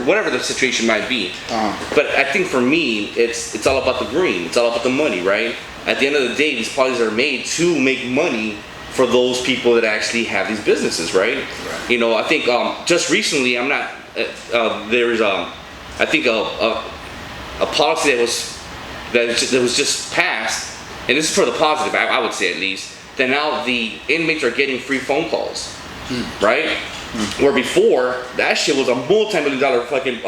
whatever the situation might be. But I think for me, it's all about the green. It's all about the money, right? At the end of the day, these policies are made to make money for those people that actually have these businesses, right? You know, I think just recently, there is I think a policy that was just passed, and this is for the positive, I would say at least, that now the inmates are getting free phone calls, right? Where before, that shit was a multi-million-dollar fucking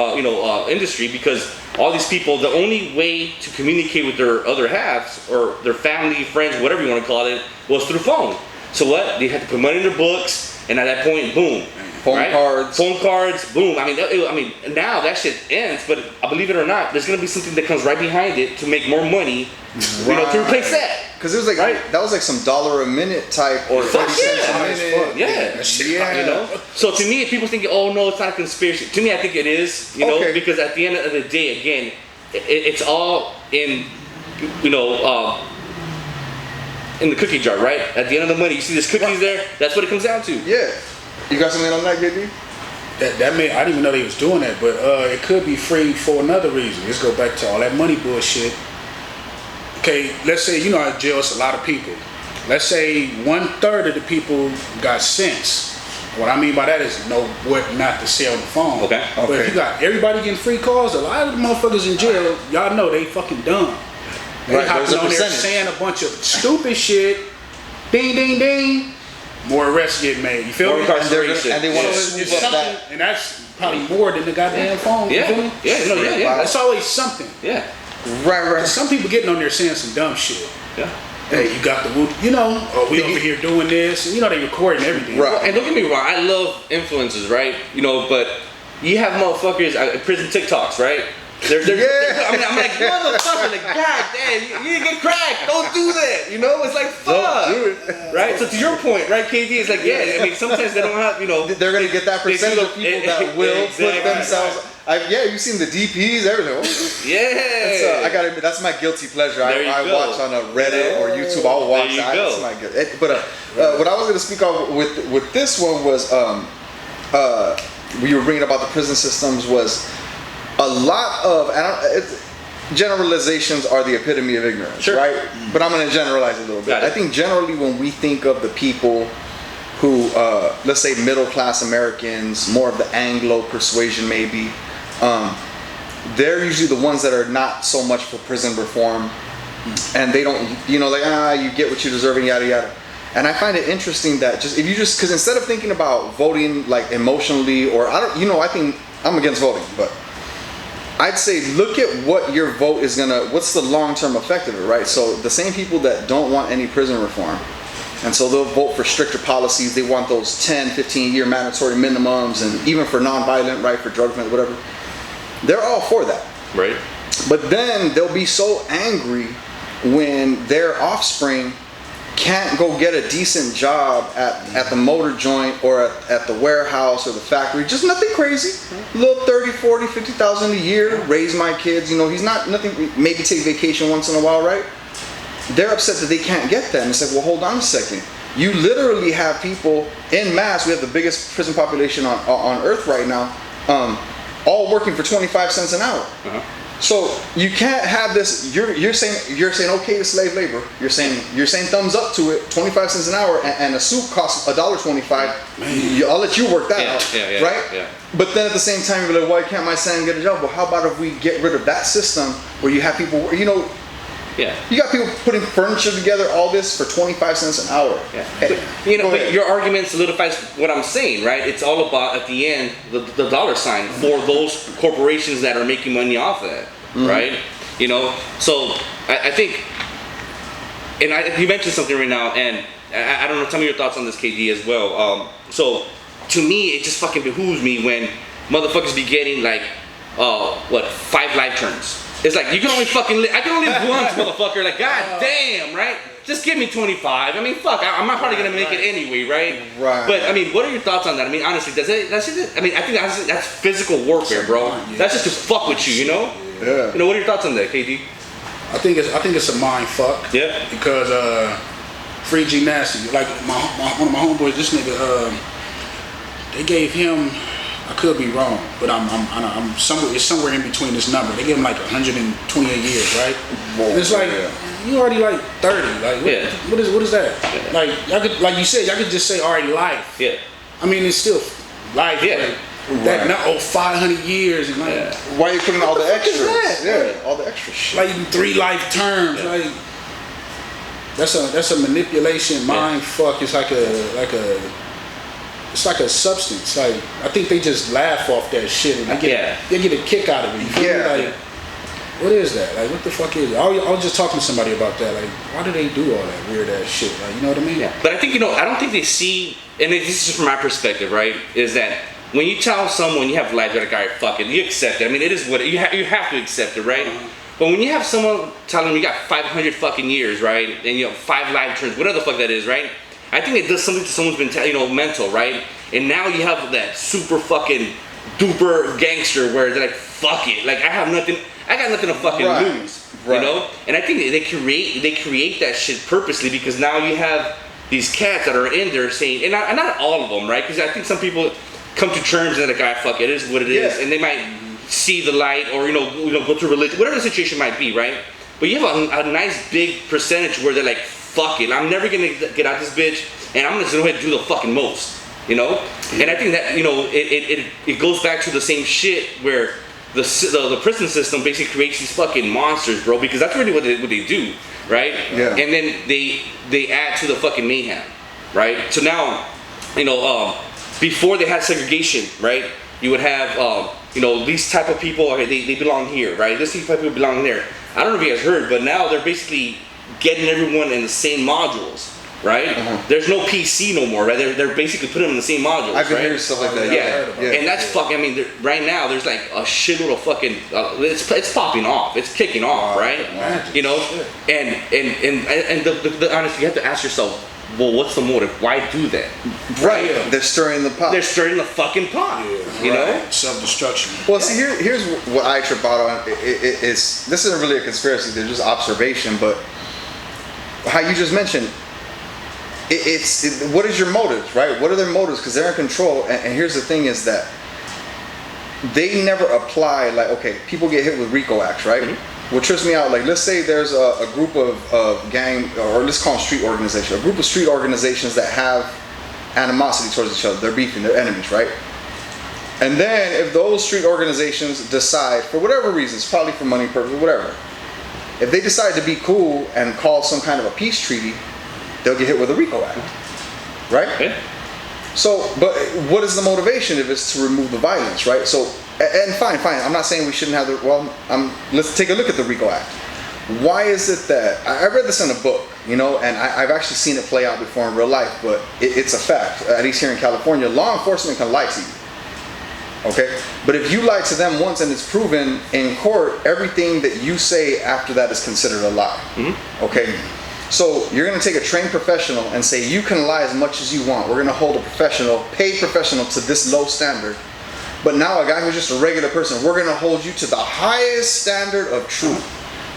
industry, because all these people, the only way to communicate with their other halves or their family, friends, whatever you want to call it, was through phone. So what? They had to put money in their books, and at that point, boom. Phone cards, boom. I mean, now that shit ends, but believe it or not, there's gonna be something that comes right behind it to make more money, to replace that. Because it was like that was like some $1 a minute type or 30 cents a minute. Yeah. So to me, if people think, oh no, it's not a conspiracy. To me, I think it is. Because at the end of the day, again, it's all in, in the cookie jar, right? At the end of the money, you see this cookies there. That's what it comes down to. Yeah. You got something on that, JD? That man, I didn't even know they was doing that, but it could be free for another reason. Let's go back to all that money bullshit. Okay, let's say, in jail it's a lot of people. Let's say 1/3 of the people got sense. What I mean by that is know what not to say on the phone. Okay. But if you got everybody getting free calls, a lot of the motherfuckers in jail, y'all know they fucking dumb. They hopping on there saying a bunch of stupid shit. Ding, ding, ding. More arrests get made. You feel me? And they want to swoop up that. And that's probably more than the goddamn phone. Yeah. You feel me? Yeah. That's always something. Yeah. Right. Some people getting on there saying some dumb shit. Yeah. Hey, you got the woot, we over here doing this, and they recording everything. Right. And don't get me wrong, I love influencers, right? But you have motherfuckers, prison TikToks, right? I'm like, motherfucker, like, God damn, you didn't get cracked, don't do that, it's like, fuck, right? So to your point, right, KD, it's like, sometimes they don't have, they're going to get that percentage of people that will put themselves, you've seen the DPs, everything. That's my guilty pleasure. I watch on a Reddit or YouTube, I'll watch that. That's my guilty. But what I was going to speak of with this one was, we were bringing about the prison systems was, a lot of generalizations are the epitome of ignorance, right? But I'm going to generalize a little bit. I think generally when we think of the people who, let's say middle class Americans, more of the Anglo persuasion maybe, they're usually the ones that are not so much for prison reform, and they don't, you get what you deserve and yada yada. And I find it interesting that because instead of thinking about voting like emotionally, or I think I'm against voting, but I'd say look at what your vote is what's the long-term effect of it, right? So the same people that don't want any prison reform, and so they'll vote for stricter policies, they want those 10, 15-year mandatory minimums, and even for non-violent, right, for drug offense, whatever, they're all for that. Right. But then they'll be so angry when their offspring can't go get a decent job at the motor joint or at the warehouse or the factory, just nothing crazy, a little 30, 40, 50,000 a year, raise my kids, he's not nothing, maybe take vacation once in a while, right? They're upset that they can't get that, and it's like, well, hold on a second. You literally have people en masse, we have the biggest prison population on earth right now, all working for 25 cents an hour. So you can't have this. You're saying okay to slave labor. You're saying thumbs up to it. 25 cents an hour, and a suit costs $1.25. I'll let you work that out, right? Yeah. But then at the same time, you're like, why can't my son get a job? Well, how about if we get rid of that system where you have people, you got people putting furniture together, all this for 25 cents an hour. Yeah. Hey, but your argument solidifies what I'm saying, right? It's all about, at the end, the dollar sign for those corporations that are making money off of it, right? So I think, and you mentioned something right now, and I don't know, tell me your thoughts on this, KD, as well. So to me, it just fucking behooves me when motherfuckers be getting like, 5 life terms. It's like, you can only I can only live once, motherfucker. Like, god damn, right? Just give me 25. I mean, fuck, I'm not probably gonna make it anyway, right? Right. But I mean, what are your thoughts on that? I mean, honestly, I think that's physical warfare, bro. That's just to fuck with you, Yeah. What are your thoughts on that, KD? I think it's a mind fuck. Yeah. Because Free G Nasty, like one of my homeboys, this nigga, they gave him I could be wrong, but I'm somewhere. It's somewhere in between this number. They give him like 128 years, right? Whoa, and it's like you already like 30. Like what is that? Yeah. Like y'all could, like you said, y'all could just say already life. Yeah. I mean, it's still life. Yeah. Like, that not 500 years and like why are you putting all the extras? That? Yeah, all the extra shit. like 3 life terms. Yeah. Like that's a manipulation mind fuck. It's like a it's like a substance. Like I think they just laugh off that shit and they get a kick out of it. You feel me? Like what is that? Like what the fuck is it? I was just talking to somebody about that. Like why do they do all that weird ass shit? Like you know what I mean? Yeah. But I think I don't think they see, and this is just from my perspective, right? Is that when you tell someone you have life, you're like, all right, fuck it, you accept it. I mean, it is what you have to accept it, right? But when you have someone telling them you got 500 fucking years, right, and you have 5 life turns, whatever the fuck that is, right? I think it does something to someone's been, mental, right? And now you have that super fucking duper gangster where they're like, fuck it, like I got nothing to fucking lose, you know? And I think they create that shit purposely because now you have these cats that are in there saying, and not all of them, right? Because I think some people come to terms and like, "Ah, fuck it is what it is," and they might see the light or go through religion, whatever the situation might be, right? But you have a nice big percentage where they're like, fuck it, I'm never gonna get out this bitch, and I'm just gonna go ahead and do the fucking most, And I think that it goes back to the same shit where the prison system basically creates these fucking monsters, bro, because that's really what they do, right? Yeah. And then they add to the fucking mayhem, right? So now, before they had segregation, right? You would have, these type of people, they belong here, right? This type of people belong there. I don't know if you guys heard, but now they're basically getting everyone in the same modules, right? There's no PC no more, right? They're basically putting them in the same modules, I've been right? hearing stuff like that. Yeah. And that's fucking, I mean, right now there's like a shitload of fucking, it's popping off, it's kicking off, right? And the honestly, you have to ask yourself, well, what's the motive? Why do that? Right. They're stirring the pot. They're stirring the fucking pot. You know? Self-destruction. Well, see, here's what I trip out on. This isn't really a conspiracy. They're just observation. But how you just mentioned, what is your motives, right? What are their motives? Because they're in control. And here's the thing is that they never apply, like, okay, people get hit with RICO acts, right? Mm-hmm. What trips me out, like, let's say there's a group of gang, or let's call them street organizations, a group of street organizations that have animosity towards each other. They're beefing, they're enemies, right? And then if those street organizations decide, for whatever reasons, probably for money purposes, whatever, if they decide to be cool and call some kind of a peace treaty, they'll get hit with a RICO Act, right? Okay. So, but what is the motivation if it's to remove the violence, right? So, and fine. I'm not saying we shouldn't have let's take a look at the RICO Act. Why is it that, I read this in a book, and I've actually seen it play out before in real life, but it's a fact, at least here in California, law enforcement can lie to you. Okay? But if you lie to them once and it's proven in court, everything that you say after that is considered a lie. Mm-hmm. Okay? So you're going to take a trained professional and say, you can lie as much as you want. We're going to hold a paid professional to this low standard. But now a guy who's just a regular person, we're going to hold you to the highest standard of truth.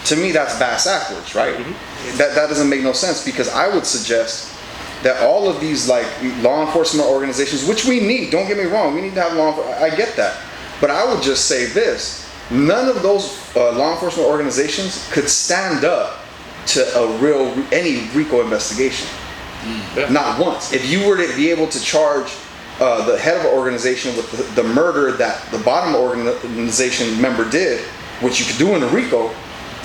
To me, that's bass backwards, right? Mm-hmm. That doesn't make no sense, because I would suggest that all of these like law enforcement organizations, which we need, don't get me wrong, we need to have law enforcement, I get that. But I would just say this, none of those law enforcement organizations could stand up to any RICO investigation. Mm-hmm. Not once. If you were to be able to charge the head of an organization with the murder that the bottom organization member did, which you could do in a RICO,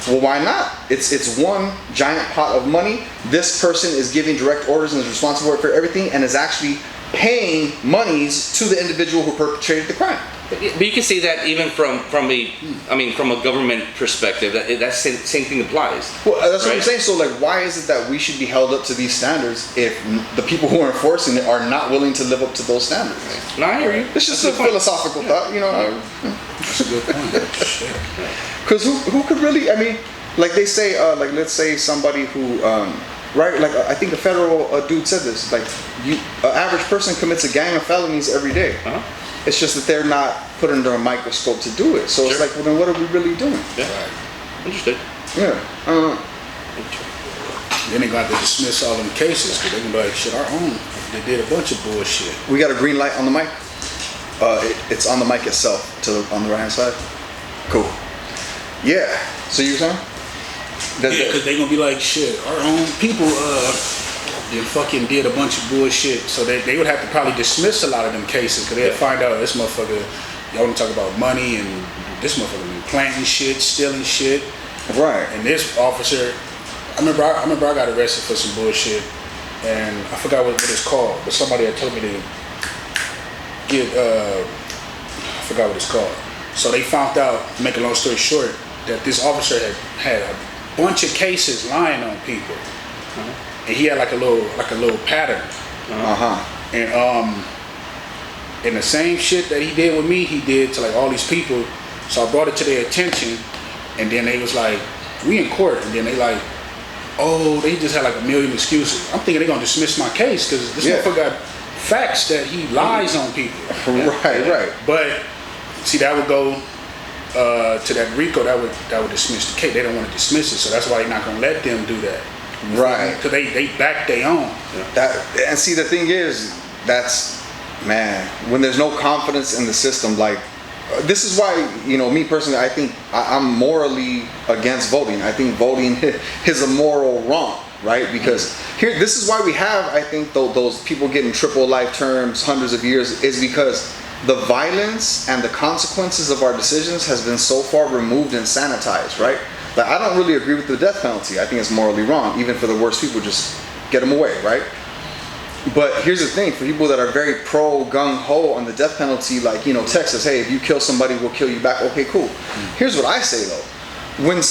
well, why not? It's one giant pot of money. This person is giving direct orders and is responsible for everything, and is actually paying monies to the individual who perpetrated the crime. But you can say that even from a government perspective, that same thing applies. Well, that's what I'm saying. So, like, why is it that we should be held up to these standards if the people who are enforcing it are not willing to live up to those standards? No, I hear you. It's just a philosophical thought, That's a good point. Because who could really? I mean, like they say, like let's say somebody who, right? Like I think a federal dude said this. Like, an average person commits a gang of felonies every day. Uh-huh. It's just that they're not put under a microscope to do it. So It's like, well, then what are we really doing? Yeah. Interesting. Yeah. Then they got to dismiss all them cases because they can be like, shit, our own, they did a bunch of bullshit. We got a green light on the mic. It's on the mic itself, on the right hand side. Cool. Yeah. So you were saying? Yeah, because they gonna be like, shit, our own people they fucking did a bunch of bullshit. So they would have to probably dismiss a lot of them cases, because they'd find out this motherfucker, y'all want to talk about money, and this motherfucker been planting shit, stealing shit. Right. And this officer, I remember I got arrested for some bullshit, and I forgot what it's called, but somebody had told me to get, I forgot what it's called. So they found out, to make a long story short, that this officer had a bunch of cases lying on people, and he had like a little pattern. And the same shit that he did with me, he did to like all these people. So I brought it to their attention, and then they was like, we in court, and then they like, oh, they just had like a million excuses. I'm thinking they gonna dismiss my case because this motherfucker got facts that he lies on people. Right. But see, that would go to that RICO, that would dismiss the case. They don't want to dismiss it, so that's why they're not gonna let them do that. Right. Because they back their own. And see, the thing is, man, when there's no confidence in the system, like, this is why, me personally, I think I'm morally against voting. I think voting is a moral wrong, right? Because this is why we have, I think, those people getting triple life terms, hundreds of years, is because the violence and the consequences of our decisions has been so far removed and sanitized, right? Like, I don't really agree with the death penalty. I think it's morally wrong. Even for the worst people, just get them away, right? But here's the thing, for people that are very pro gung-ho on the death penalty, like, Texas, hey, if you kill somebody, we'll kill you back. Okay, cool. Here's what I say, though. When